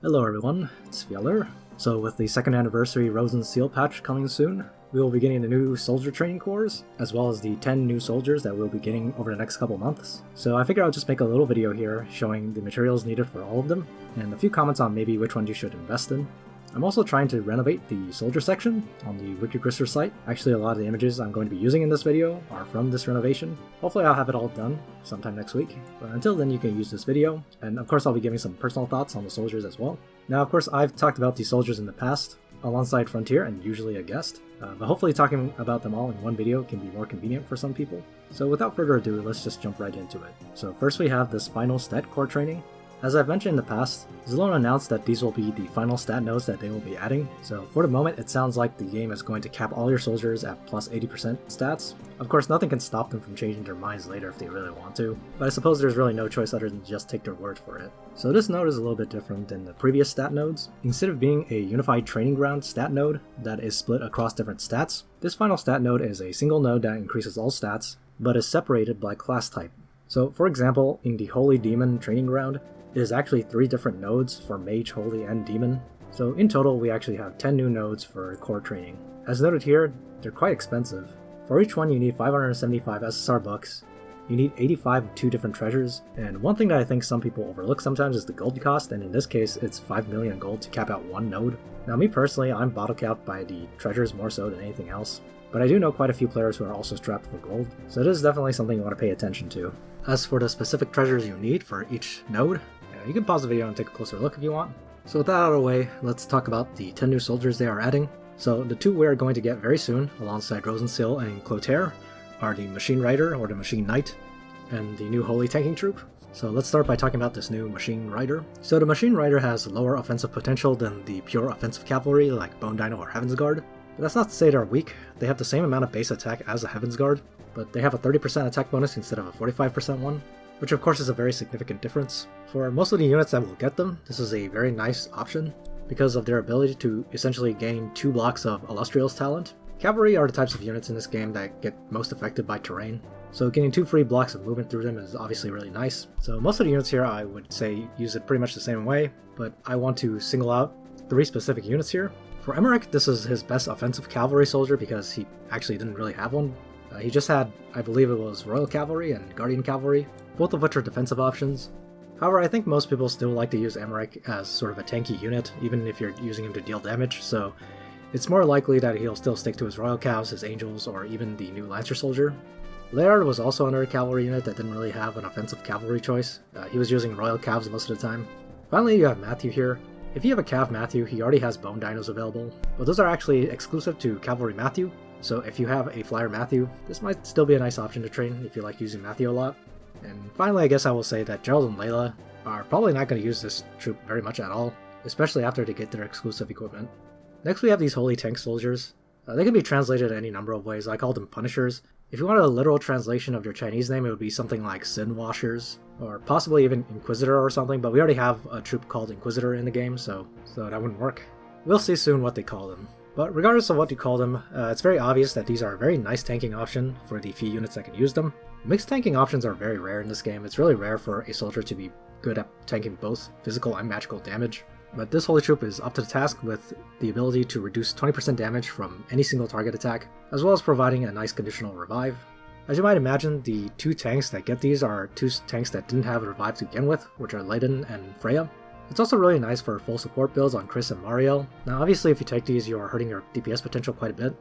Hello everyone, it's Fjeller. So with the second anniversary Rose and Seal patch coming soon, we will be getting the new soldier training cores, as well as the 10 new soldiers that we'll be getting over the next couple months. So I figure I'll just make a little video here showing the materials needed for all of them, and a few comments on maybe which one you should invest in. I'm also trying to renovate the soldier section on the Wikigrisser site. Actually, a lot of the images I'm going to be using in this video are from this renovation. Hopefully I'll have it all done sometime next week, but until then you can use this video, and of course I'll be giving some personal thoughts on the soldiers as well. Now of course I've talked about these soldiers in the past, alongside Frontier and usually a guest, but hopefully talking about them all in one video can be more convenient for some people. So without further ado, let's just jump right into it. So first we have this final stat core training. As I've mentioned in the past, Zalone announced that these will be the final stat nodes that they will be adding, so for the moment it sounds like the game is going to cap all your soldiers at plus 80% stats. Of course nothing can stop them from changing their minds later if they really want to, but I suppose there's really no choice other than just take their word for it. So this node is a little bit different than the previous stat nodes. Instead of being a unified training ground stat node that is split across different stats, this final stat node is a single node that increases all stats, but is separated by class type. So for example, in the Holy Demon training ground, there's actually 3 different nodes for Mage, Holy, and Demon. So in total, we actually have 10 new nodes for core training. As noted here, they're quite expensive. For each one you need 575 SSR bucks, you need 85 of 2 different treasures, and one thing that I think some people overlook sometimes is the gold cost, and in this case it's 5 million gold to cap out one node. Now me personally, I'm bottle capped by the treasures more so than anything else, but I do know quite a few players who are also strapped for gold, so this is definitely something you want to pay attention to. As for the specific treasures you need for each node, you can pause the video and take a closer look if you want. So with that out of the way, let's talk about the 10 new soldiers they are adding. So the 2 we are going to get very soon, alongside Rose and Seal and Clotaire, are the Machine Rider or the Machine Knight, and the new Holy Tanking Troop. So let's start by talking about this new Machine Rider. So the Machine Rider has lower offensive potential than the pure offensive cavalry like Bone Dino or Heaven's Guard. But that's not to say they're weak. They have the same amount of base attack as a Heaven's Guard, but they have a 30% attack bonus instead of a 45% one, which of course is a very significant difference. For most of the units that will get them, this is a very nice option because of their ability to essentially gain 2 blocks of Illustrial's talent. Cavalry are the types of units in this game that get most affected by terrain, so getting 2 free blocks of movement through them is obviously really nice. So most of the units here I would say use it pretty much the same way, but I want to single out 3 specific units here. For Emmerich, this is his best offensive cavalry soldier because he actually didn't really have one. He just had, I believe it was Royal Cavalry and Guardian Cavalry, both of which are defensive options. However, I think most people still like to use Emmerich as sort of a tanky unit, even if you're using him to deal damage, so it's more likely that he'll still stick to his Royal Cavs, his Angels, or even the new Lancer Soldier. Laird was also another cavalry unit that didn't really have an offensive cavalry choice. He was using Royal Cavs most of the time. Finally, you have Matthew here. If you have a Cav Matthew, he already has Bone Dinos available, but those are actually exclusive to Cavalry Matthew, so if you have a Flyer Matthew, this might still be a nice option to train if you like using Matthew a lot. And finally, I guess I will say that Gerald and Layla are probably not going to use this troop very much at all, especially after they get their exclusive equipment. Next we have these Holy Tank Soldiers. They can be translated any number of ways. I call them Punishers. If you wanted a literal translation of their Chinese name, it would be something like Sin Washers, or possibly even Inquisitor or something, but we already have a troop called Inquisitor in the game, so that wouldn't work. We'll see soon what they call them. But regardless of what you call them, it's very obvious that these are a very nice tanking option for the few units that can use them. Mixed tanking options are very rare in this game. It's really rare for a soldier to be good at tanking both physical and magical damage. But this Holy Troop is up to the task with the ability to reduce 20% damage from any single target attack, as well as providing a nice conditional revive. As you might imagine, the 2 tanks that get these are 2 tanks that didn't have a revive to begin with, which are Leiden and Freya. It's also really nice for full support builds on Chris and Mariel. Now obviously if you take these you are hurting your DPS potential quite a bit.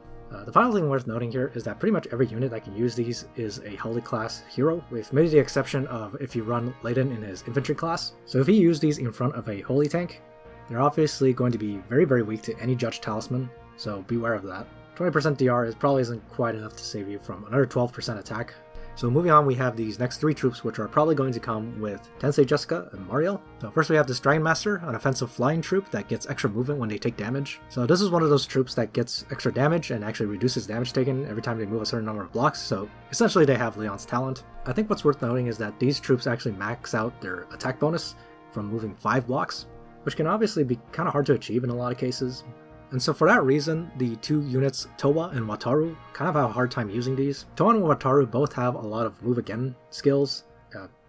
The final thing worth noting here is that pretty much every unit that can use these is a Holy class hero, with maybe the exception of if you run Leiden in his infantry class. So if you use these in front of a Holy tank, they're obviously going to be very weak to any Judge Talisman, so beware of that. 20% DR probably isn't quite enough to save you from another 12% attack. So moving on, we have these next 3 troops which are probably going to come with Tensei Jessica and Mariel. So first we have this Dragonmaster, an offensive flying troop that gets extra movement when they take damage. So this is one of those troops that gets extra damage and actually reduces damage taken every time they move a certain number of blocks, so essentially they have Leon's talent. I think what's worth noting is that these troops actually max out their attack bonus from moving 5 blocks, which can obviously be kind of hard to achieve in a lot of cases. And so for that reason, the 2 units, Towa and Wataru, kind of have a hard time using these. Towa and Wataru both have a lot of move again skills,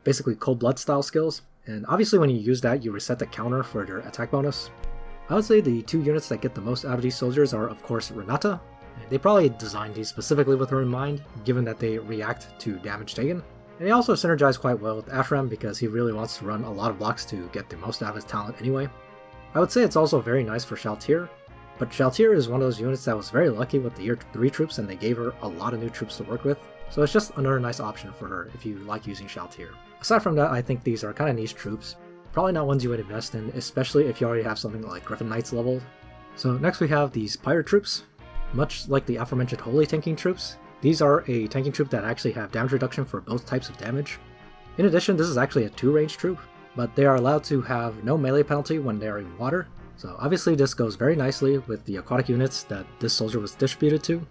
basically cold blood style skills, and obviously when you use that, you reset the counter for their attack bonus. I would say the 2 units that get the most out of these soldiers are of course Renata. They probably designed these specifically with her in mind, given that they react to damage taken. And they also synergize quite well with Ashram because he really wants to run a lot of blocks to get the most out of his talent anyway. I would say it's also very nice for Shaltir, but Shaltir is one of those units that was very lucky with the Year 3 troops and they gave her a lot of new troops to work with, so it's just another nice option for her if you like using Shaltir. Aside from that, I think these are kind of niche troops, probably not ones you would invest in, especially if you already have something like Griffin Knights leveled. So next we have these Pirate troops. Much like the aforementioned Holy tanking troops, these are a tanking troop that actually have damage reduction for both types of damage. In addition, this is actually a 2-range troop, but they are allowed to have no melee penalty when they are in water, so obviously this goes very nicely with the aquatic units that this soldier was distributed to.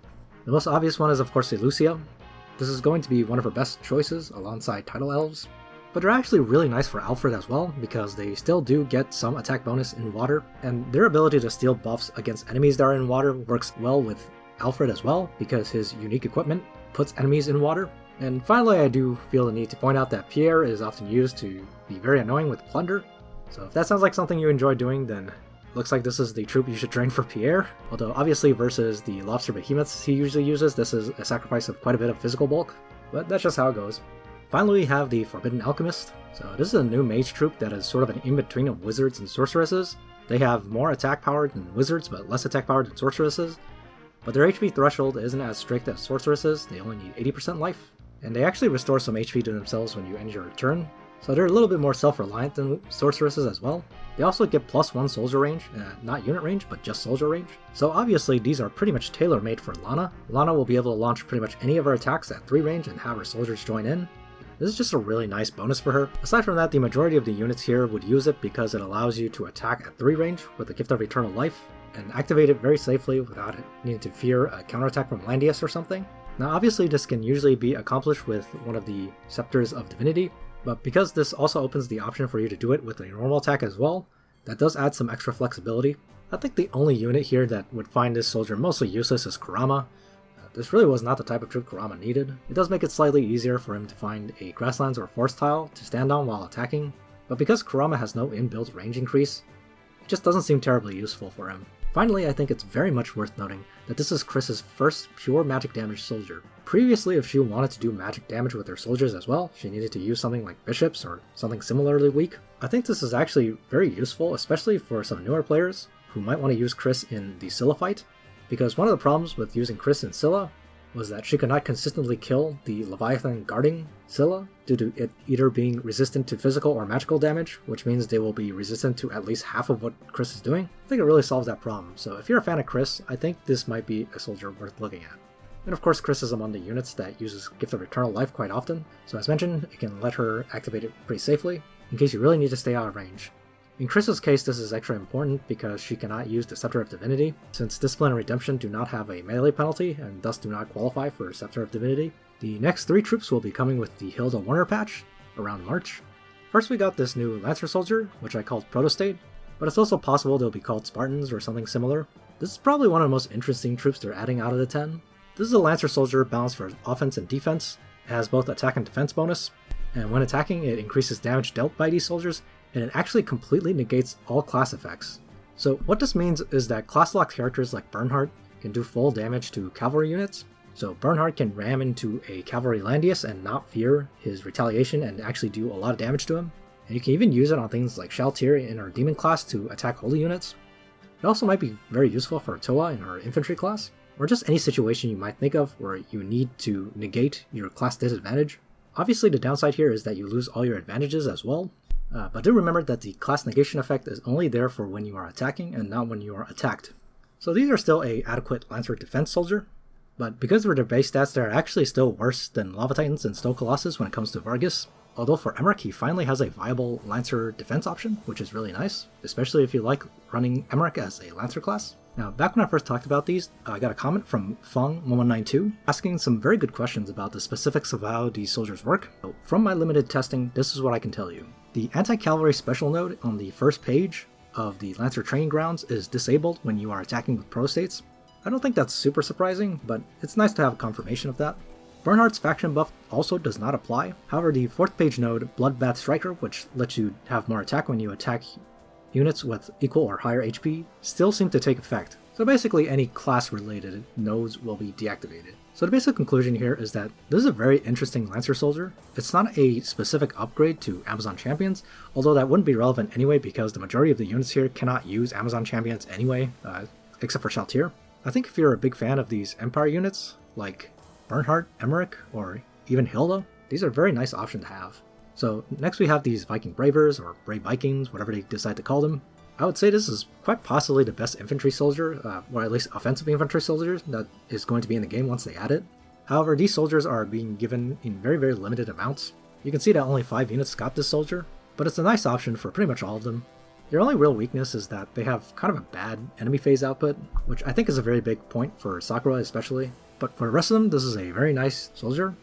The most obvious one is of course Lucia. This is going to be one of her best choices alongside Tidal Elves, but they're actually really nice for Alfred as well because they still do get some attack bonus in water, and their ability to steal buffs against enemies that are in water works well with Alfred as well because his unique equipment puts enemies in water. And finally, I do feel the need to point out that Pierre is often used to be very annoying with Plunder, so if that sounds like something you enjoy doing, then looks like this is the troop you should train for Pierre. Although obviously versus the Lobster Behemoths he usually uses, this is a sacrifice of quite a bit of physical bulk, but that's just how it goes. Finally, we have the Forbidden Alchemist. So this is a new mage troop that is sort of an in-between of wizards and sorceresses. They have more attack power than wizards, but less attack power than sorceresses. But their HP threshold isn't as strict as sorceresses, they only need 80% life. And they actually restore some HP to themselves when you end your turn, so they're a little bit more self-reliant than sorceresses as well. They also get +1 soldier range, not unit range, but just soldier range. So obviously these are pretty much tailor-made for Lana. Lana will be able to launch pretty much any of her attacks at 3 range and have her soldiers join in. This is just a really nice bonus for her. Aside from that, the majority of the units here would use it because it allows you to attack at 3 range with the Gift of Eternal Life, and activate it very safely without needing to fear a counterattack from Landius or something. Now obviously this can usually be accomplished with one of the Scepters of Divinity, but because this also opens the option for you to do it with a normal attack as well, that does add some extra flexibility. I think the only unit here that would find this soldier mostly useless is Kurama. This really was not the type of troop Kurama needed. It does make it slightly easier for him to find a grasslands or forest tile to stand on while attacking, but because Kurama has no inbuilt range increase, it just doesn't seem terribly useful for him. Finally, I think it's very much worth noting that this is Chris's first pure magic damage soldier. Previously, if she wanted to do magic damage with her soldiers as well, she needed to use something like bishops or something similarly weak. I think this is actually very useful, especially for some newer players who might want to use Chris in the Scylla fight, because one of the problems with using Chris in Scylla was that she could not consistently kill the Leviathan guarding Scylla due to it either being resistant to physical or magical damage, which means they will be resistant to at least half of what Chris is doing. I think it really solves that problem, so if you're a fan of Chris, I think this might be a soldier worth looking at. And of course Chris is among the units that uses Gift of Eternal Life quite often, so as mentioned, it can let her activate it pretty safely, in case you really need to stay out of range. In Chris's case, this is extra important because she cannot use the Scepter of Divinity, since Discipline and Redemption do not have a melee penalty and thus do not qualify for Scepter of Divinity. The next 3 troops will be coming with the Hilda Warner patch around March. First we got this new Lancer soldier, which I called Protostate, but it's also possible they'll be called Spartans or something similar. This is probably one of the most interesting troops they're adding out of the 10. This is a Lancer soldier balanced for offense and defense. It has both attack and defense bonus, and when attacking it increases damage dealt by these soldiers, and it actually completely negates all class effects. So what this means is that class-locked characters like Bernhardt can do full damage to cavalry units. So Bernhardt can ram into a cavalry Landius and not fear his retaliation and actually do a lot of damage to him. And you can even use it on things like Shaltir in our demon class to attack holy units. It also might be very useful for Toa in our infantry class, or just any situation you might think of where you need to negate your class disadvantage. Obviously the downside here is that you lose all your advantages as well. But do remember that the class negation effect is only there for when you are attacking and not when you are attacked. So these are still a adequate Lancer defense soldier, but because of their base stats they're actually still worse than Lava Titans and Snow Colossus when it comes to Vargas. Although for Emmerich he finally has a viable Lancer defense option, which is really nice, especially if you like running Emmerich as a Lancer class. Now, back when I first talked about these, I got a comment from Fong1192 asking some very good questions about the specifics of how these soldiers work. So from my limited testing, this is what I can tell you. The anti-cavalry special node on the first page of the Lancer training grounds is disabled when you are attacking with protostates. I don't think that's super surprising, but it's nice to have confirmation of that. Bernhardt's faction buff also does not apply. However, the 4th page node, Bloodbath Striker, which lets you have more attack when you attack units with equal or higher HP, still seem to take effect. So basically any class-related nodes will be deactivated. So the basic conclusion here is that this is a very interesting Lancer Soldier. It's not a specific upgrade to Amazon Champions, although that wouldn't be relevant anyway because the majority of the units here cannot use Amazon Champions anyway, except for Shaltir. I think if you're a big fan of these Empire units, like Bernhardt, Emmerich, or even Hilda, these are a very nice option to have. So next we have these Viking Bravers, or Brave Vikings, whatever they decide to call them. I would say this is quite possibly the best infantry soldier, or at least offensive infantry soldier that is going to be in the game once they add it. However, these soldiers are being given in very, very limited amounts. You can see that only 5 units got this soldier, but it's a nice option for pretty much all of them. Their only real weakness is that they have kind of a bad enemy phase output, which I think is a very big point for Sakura especially. But for the rest of them, this is a very nice soldier.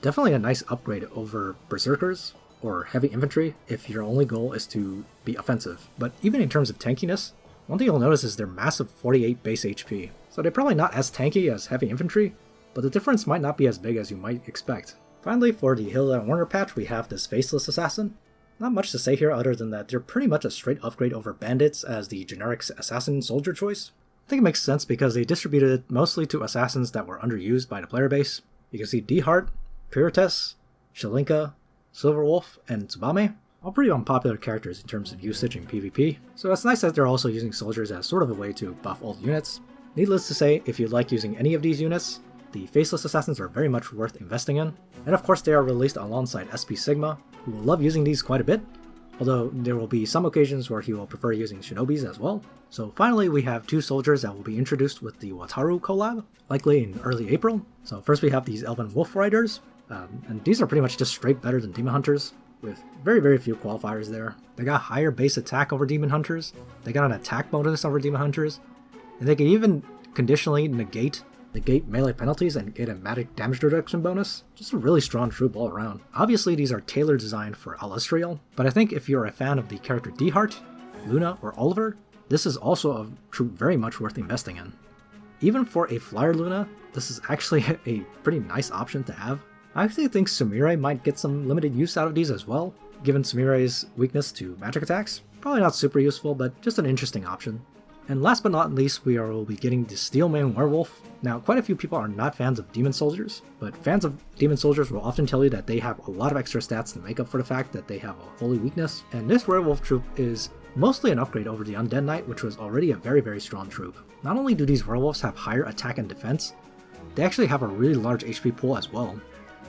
Definitely a nice upgrade over Berserkers or heavy infantry if your only goal is to be offensive. But even in terms of tankiness, one thing you'll notice is their massive 48 base HP. So they're probably not as tanky as heavy infantry, but the difference might not be as big as you might expect. Finally, for the Hilda and Warner patch, we have this Faceless Assassin. Not much to say here other than that they're pretty much a straight upgrade over Bandits as the generic assassin soldier choice. I think it makes sense because they distributed it mostly to assassins that were underused by the player base. You can see D-Heart, Puritas, Shalinka, Silverwolf, and Tsubame, all pretty unpopular characters in terms of usage in PvP, so it's nice that they're also using soldiers as sort of a way to buff old units. Needless to say, if you like using any of these units, the Faceless Assassins are very much worth investing in, and of course they are released alongside SP Sigma, who will love using these quite a bit, although there will be some occasions where he will prefer using Shinobis as well. So finally we have 2 soldiers that will be introduced with the Wataru collab, likely in early April. So first we have these Elven Wolf Riders, and these are pretty much just straight better than Demon Hunters, with very, very few qualifiers there. They got higher base attack over Demon Hunters, they got an attack bonus over Demon Hunters, and they can even conditionally negate melee penalties and get a magic damage reduction bonus. Just a really strong troop all around. Obviously these are tailor designed for Alustriel, but I think if you're a fan of the character D-Heart, Luna, or Oliver, this is also a troop very much worth investing in. Even for a Flyer Luna, this is actually a pretty nice option to have. I actually think Sumire might get some limited use out of these as well, given Sumire's weakness to magic attacks. Probably not super useful, but just an interesting option. And last but not least, we will be getting the Steelmane Werewolf. Now, quite a few people are not fans of Demon Soldiers, but fans of Demon Soldiers will often tell you that they have a lot of extra stats to make up for the fact that they have a holy weakness. And this Werewolf troop is mostly an upgrade over the Undead Knight, which was already a very, very strong troop. Not only do these werewolves have higher attack and defense, they actually have a really large HP pool as well.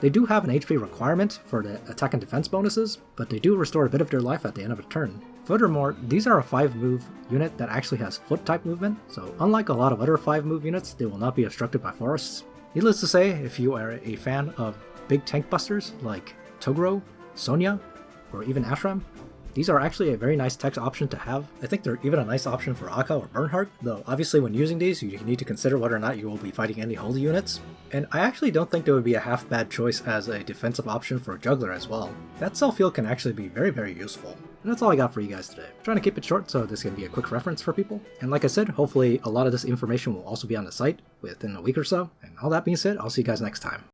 They do have an HP requirement for the attack and defense bonuses, but they do restore a bit of their life at the end of a turn. Furthermore, these are a 5-move unit that actually has foot-type movement, so unlike a lot of other 5-move units, they will not be obstructed by forests. Needless to say, if you are a fan of big tank busters like Toguro, Sonya, or even Ashram, these are actually a very nice tech option to have. I think they're even a nice option for Akka or Bernhardt, though obviously when using these you need to consider whether or not you will be fighting any holy units. And I actually don't think they would be a half bad choice as a defensive option for a Juggler as well. That self-heal can actually be very, very useful. And that's all I got for you guys today. I'm trying to keep it short so this can be a quick reference for people. And like I said, hopefully a lot of this information will also be on the site within a week or so. And all that being said, I'll see you guys next time.